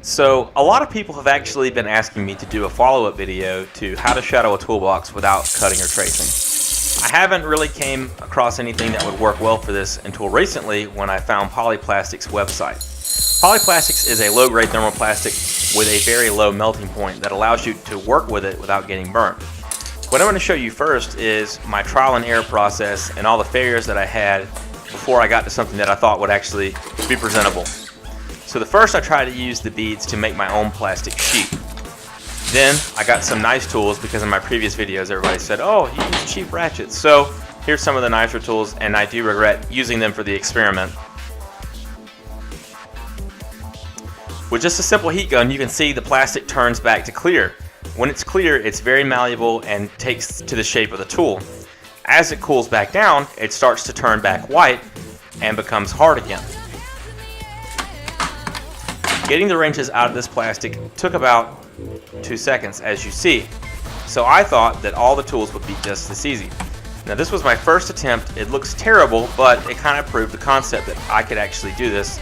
So a lot of people have actually been asking me to do a follow-up video to how to shadow a toolbox without cutting or tracing. I haven't really came across anything that would work well for this until recently when I found Polyplastic's website. Polyplastics is a low-grade thermoplastic with a very low melting point that allows you to work with it without getting burnt. What I'm going to show you first is my trial and error process and all the failures that I had before I got to something that I thought would actually be presentable. So the first, I tried to use the beads to make my own plastic sheet. Then I got some nice tools because in my previous videos everybody said, oh, you use cheap ratchets. So here's some of the nicer tools, and I do regret using them for the experiment. With just a simple heat gun, you can see the plastic turns back to clear. When it's clear, it's very malleable and takes to the shape of the tool. As it cools back down, it starts to turn back white and becomes hard again. Getting the wrenches out of this plastic took about 2 seconds, as you see. So I thought that all the tools would be just this easy. Now this was my first attempt. It looks terrible, but it kind of proved the concept that I could actually do this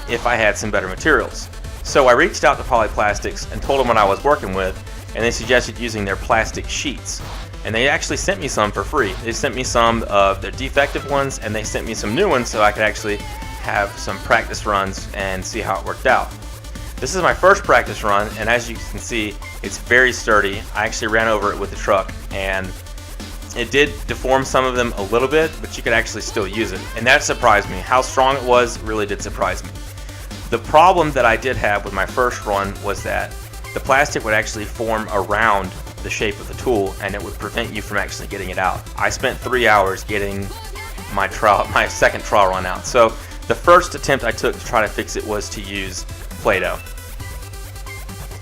if I had some better materials. So I reached out to Polyplastics and told them what I was working with, and they suggested using their plastic sheets. And they actually sent me some for free. They sent me some of their defective ones, and they sent me some new ones so I could actually have some practice runs and see how it worked out. This is my first practice run, and as you can see, it's very sturdy. I actually ran over it with the truck, and it did deform some of them a little bit, but you could actually still use it. And that surprised me. How strong it was really did surprise me. The problem that I did have with my first run was that the plastic would actually form around the shape of the tool, and it would prevent you from actually getting it out. I spent 3 hours getting my second trial run out. So the first attempt I took to try to fix it was to use Play-Doh.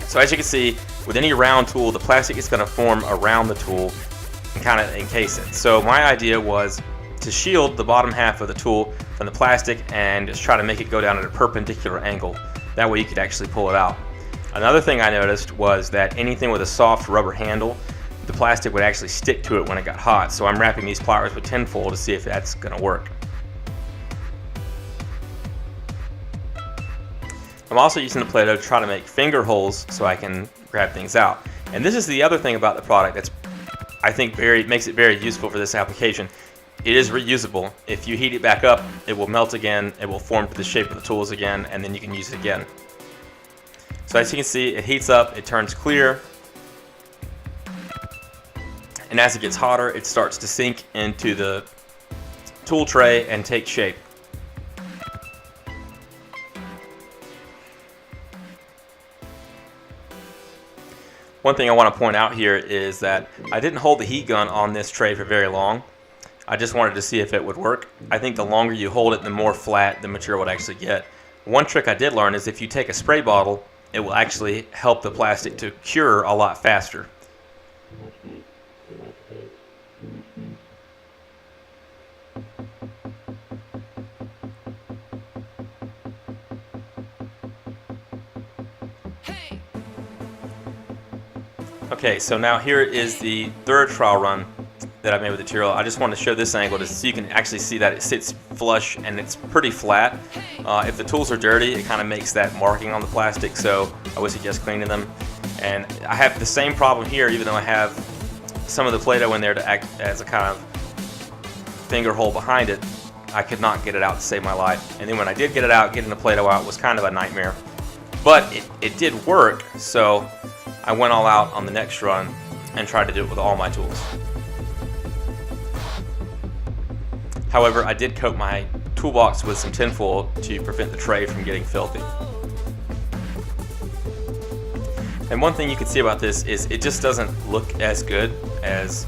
So as you can see, with any round tool, the plastic is going to form around the tool and kind of encase it. So my idea was to shield the bottom half of the tool from the plastic and just try to make it go down at a perpendicular angle. That way you could actually pull it out. Another thing I noticed was that anything with a soft rubber handle, the plastic would actually stick to it when it got hot. So I'm wrapping these pliers with tinfoil to see if that's going to work. I'm also using the Play-Doh to try to make finger holes so I can grab things out. And this is the other thing about the product that's, I think, makes it very useful for this application. It is reusable. If you heat it back up, it will melt again, it will form to the shape of the tools again, and then you can use it again. So as you can see, it heats up, it turns clear, and as it gets hotter, it starts to sink into the tool tray and take shape. One thing I want to point out here is that I didn't hold the heat gun on this tray for very long. I just wanted to see if it would work. I think the longer you hold it, the more flat the material would actually get. One trick I did learn is if you take a spray bottle, it will actually help the plastic to cure a lot faster. Okay, so now here is the third trial run that I made with the material. I just want to show this angle just so you can actually see that it sits flush and it's pretty flat. If the tools are dirty, it kind of makes that marking on the plastic, so I would suggest cleaning them. And I have the same problem here, even though I have some of the Play-Doh in there to act as a kind of finger hole behind it. I could not get it out to save my life. And then when I did get it out, getting the Play-Doh out was kind of a nightmare. But it did work, so I went all out on the next run and tried to do it with all my tools. However, I did coat my toolbox with some tinfoil to prevent the tray from getting filthy. And one thing you can see about this is it just doesn't look as good as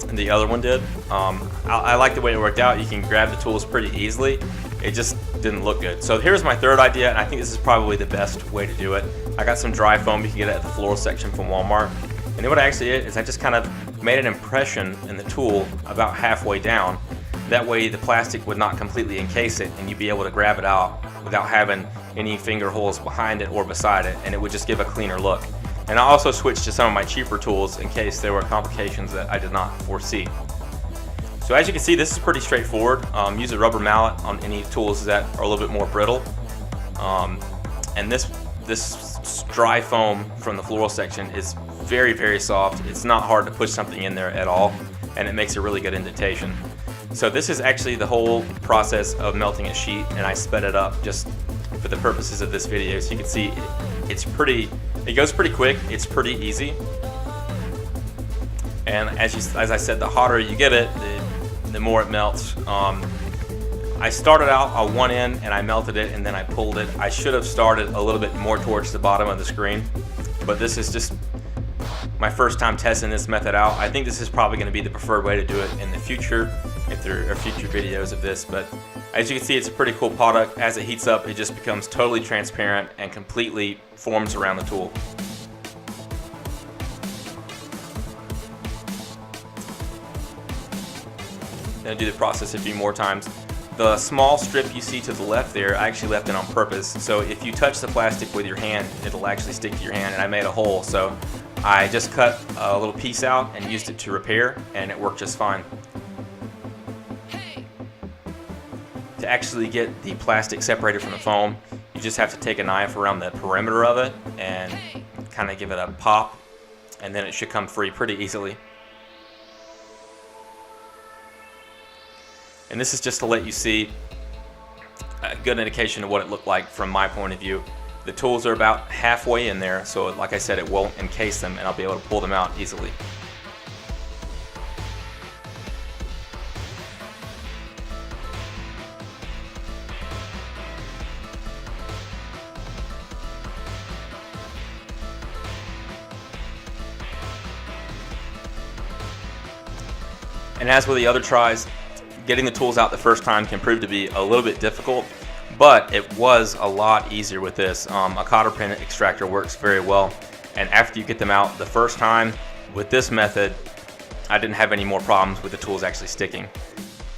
the other one did. I like the way it worked out. You can grab the tools pretty easily. It just didn't look good. So here's my third idea, and I think this is probably the best way to do it. I got some dry foam. You can get it at the floral section from Walmart. And then what I actually did is I just kind of made an impression in the tool about halfway down. That way the plastic would not completely encase it and you'd be able to grab it out without having any finger holes behind it or beside it, and it would just give a cleaner look. And I also switched to some of my cheaper tools in case there were complications that I did not foresee. So as you can see, this is pretty straightforward. Use a rubber mallet on any tools that are a little bit more brittle. And this dry foam from the floral section is very, very soft. It's not hard to push something in there at all, and it makes a really good indentation. So this is actually the whole process of melting a sheet, and I sped it up just for the purposes of this video. So you can see it goes pretty quick, it's pretty easy. And as I said, the hotter you get it, the more it melts. I started out on one end and I melted it and then I pulled it. I should have started a little bit more towards the bottom of the screen, but this is just my first time testing this method out. I think this is probably going to be the preferred way to do it in the future, if there are future videos of this. But as you can see, it's a pretty cool product. As it heats up, it just becomes totally transparent and completely forms around the tool. Then do the process a few more times. The small strip you see to the left there, I actually left it on purpose. So if you touch the plastic with your hand, it'll actually stick to your hand, and I made a hole. So I just cut a little piece out and used it to repair, and it worked just fine. To actually get the plastic separated from the foam, you just have to take a knife around the perimeter of it and kind of give it a pop, and then it should come free pretty easily. And this is just to let you see a good indication of what it looked like from my point of view. The tools are about halfway in there, so like I said, it won't encase them and I'll be able to pull them out easily. And as with the other tries, getting the tools out the first time can prove to be a little bit difficult, but it was a lot easier with this. A cotter pin extractor works very well, and after you get them out the first time with this method, I didn't have any more problems with the tools actually sticking.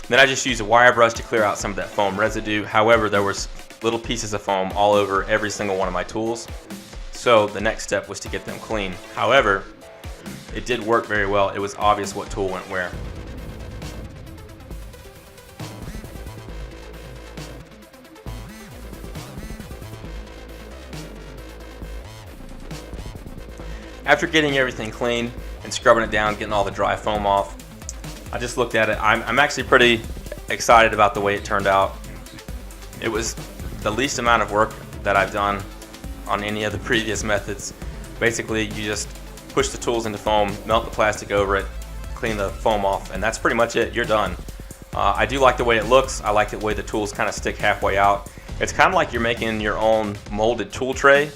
Then I just used a wire brush to clear out some of that foam residue. However, there was little pieces of foam all over every single one of my tools, so the next step was to get them clean. However, it did work very well. It was obvious what tool went where. After getting everything clean and scrubbing it down, getting all the dry foam off, I just looked at it. I'm actually pretty excited about the way it turned out. It was the least amount of work that I've done on any of the previous methods. Basically, you just push the tools into foam, melt the plastic over it, clean the foam off, and that's pretty much it. You're done. I do like the way it looks. I like the way the tools kind of stick halfway out. It's kind of like you're making your own molded tool tray,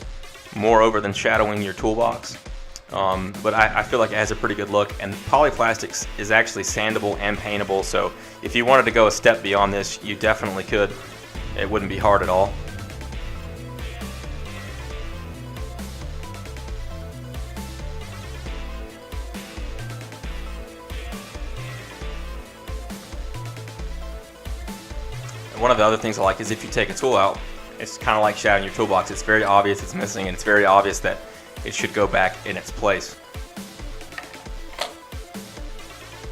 moreover than shadowing your toolbox. But I feel like it has a pretty good look, and polyplastics is actually sandable and paintable, so if you wanted to go a step beyond this, you definitely could. It wouldn't be hard at all. And one of the other things I like is if you take a tool out, it's kind of like shadowing your toolbox. It's very obvious it's missing, and it's very obvious that it should go back in its place.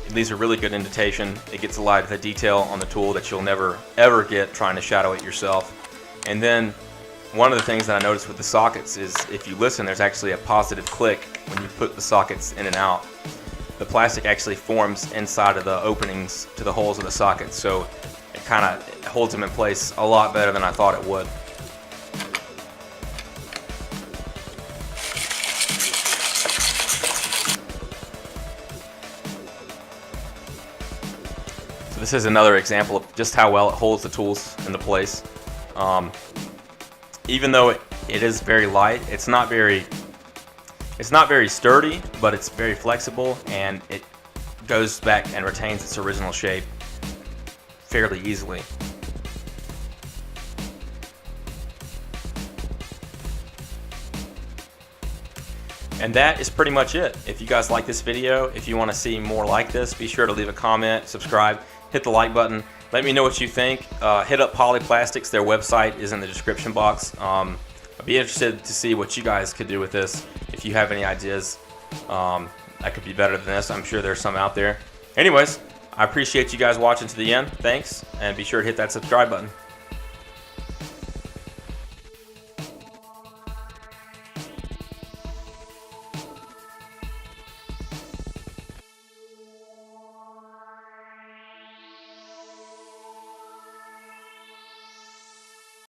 It leaves a really good indentation. It gets a lot of the detail on the tool that you'll never ever get trying to shadow it yourself. And then one of the things that I noticed with the sockets is if you listen, there's actually a positive click when you put the sockets in and out. The plastic actually forms inside of the openings to the holes of the sockets, so it kind of holds them in place a lot better than I thought it would. This is another example of just how well it holds the tools into place. Even though it is very light, it's not very sturdy, but it's very flexible, and it goes back and retains its original shape fairly easily. And that is pretty much it. If you guys like this video, if you want to see more like this, be sure to leave a comment, subscribe, hit the like button. Let me know what you think. Hit up Polyplastics. Their website is in the description box. I'd be interested to see what you guys could do with this. If you have any ideas that could be better than this, I'm sure there's some out there. Anyways, I appreciate you guys watching to the end. Thanks, and be sure to hit that subscribe button.